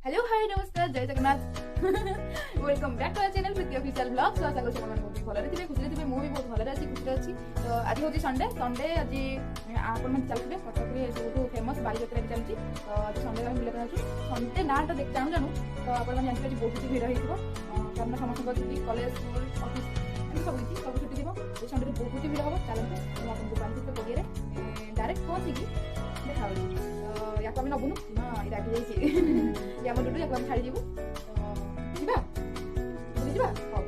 Hello hi नमस्कार जय Jagannath welcome back to our channel Preeti official blog. So आशा करछि मन बहुत भले थिबे खुशी थिबे मु भी बहुत भले अछि खुशी अछि। तो आज होची संडे आज आपण मन चलथिबे कटक रे जो फेमस बाली जत्रा भी चलछि। तो आज संडे हम बुले रहछु संडे नाटा देख जानू तो आपण मन जानछि बहुत भीड़ होइथिबो कारण समस्त छुट्टी कॉलेज स्कूल ऑफिस सब छुट्टी दिबो। ए संडे बहुत भीड़ होबो चलंतु हम आपन बाली जत्रा पगे रे डायरेक्ट पहुंची की देखाउ या को हम नबुनु ना इरा की जाईछि या मडुडु या को हम छाडी दिबु जिबा बुझिबा हो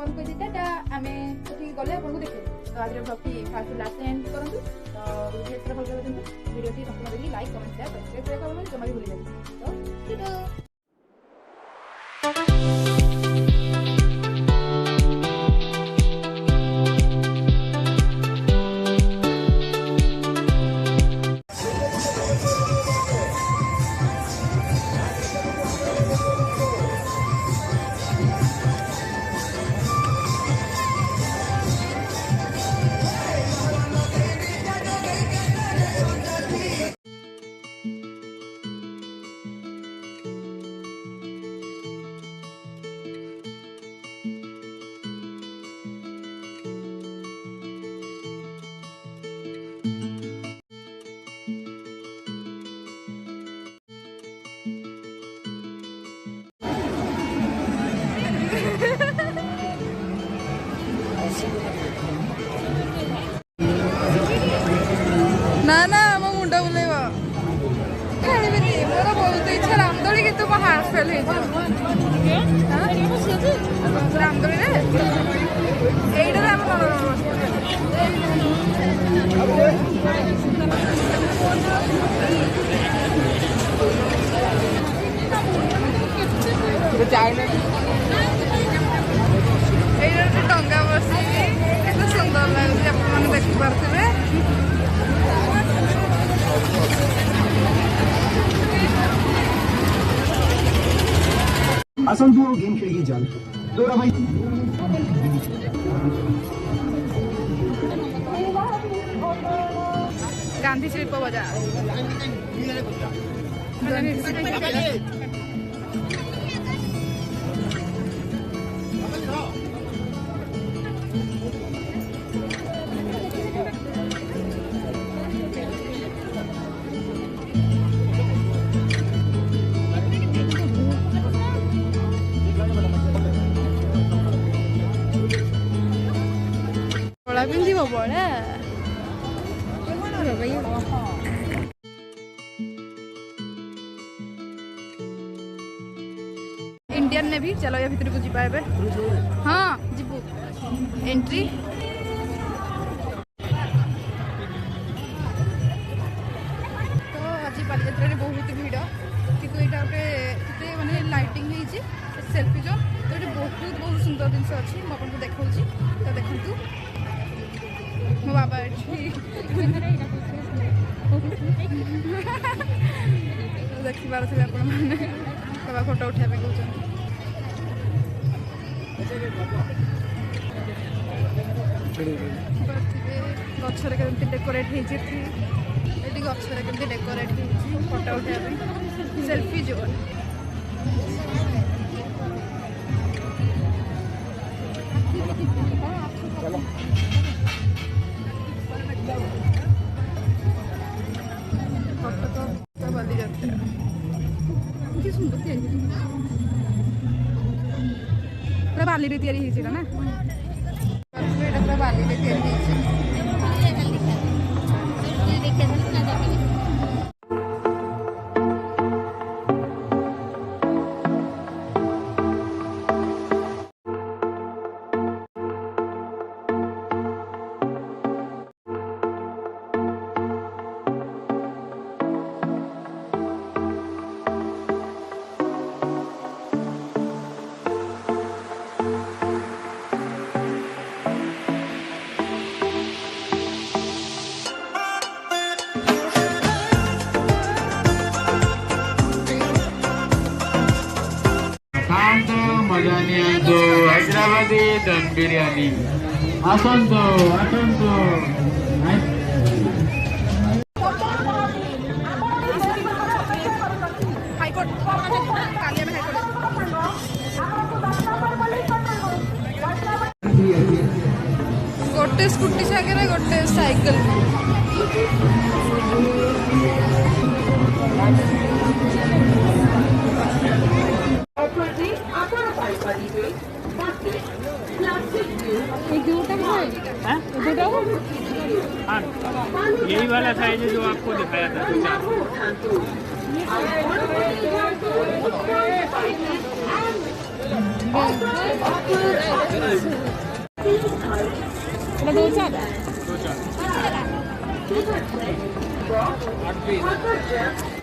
हम कोइ टाटा आमे सेठी गले आपन को देखै। तो आज रे ब्लॉग की फास्ट लास्ट एंड करंतु। तो वीडियो से भल करंतु वीडियो की संपूर्ण देखि लाइक कमेंट शेयर सब्सक्राइब करबो जमा भी भूल जाबी। तो टाटा ना ना मो मुंडा बुलेबो खेलिबिनी मोर बहुत इच्छा रामदोली किंतु मो हाथ फेल हे रामदोली रे एइडा रे हम तो चाइना एइडा रे डंगा बसी केते सुंदर लागै आपण माने देखि परथिबे। असंतु गेम खेलिए जान दोरा भाई गांधी शिल्प बाजार पिंधि बड़ा इंडियन ने भी चलो या भीतर को जीवा एबे हाँ जीवु एंट्री तो आज बाली यात्रा रे बहुत भीड़ किंतु एटा गोटे माने लाइटिंग होईची सेल्फी जो तो ये बहुत सुंदर जिनस अच्छी मुझे आपको देखा तो देखु मो बाबा देखी पारे आपण मैंने बाबा फोटो उठाइबा कहते गचर के डेकोरेट होती गचर के डेकोरेट हो फोटो उठाइबा सेल्फी जोन बाली जात्रा कि सुंदर पूरा बाली रे तैयारी होइछ ना पूरा बाली रे तैयारी होइछ। Magani ando Hyderabadi dan biryani. Asonto. High court. गोटे स्कूटी सागे गोटे साइकिल यही वाला साइज है जो आपको दिखाया था दो चार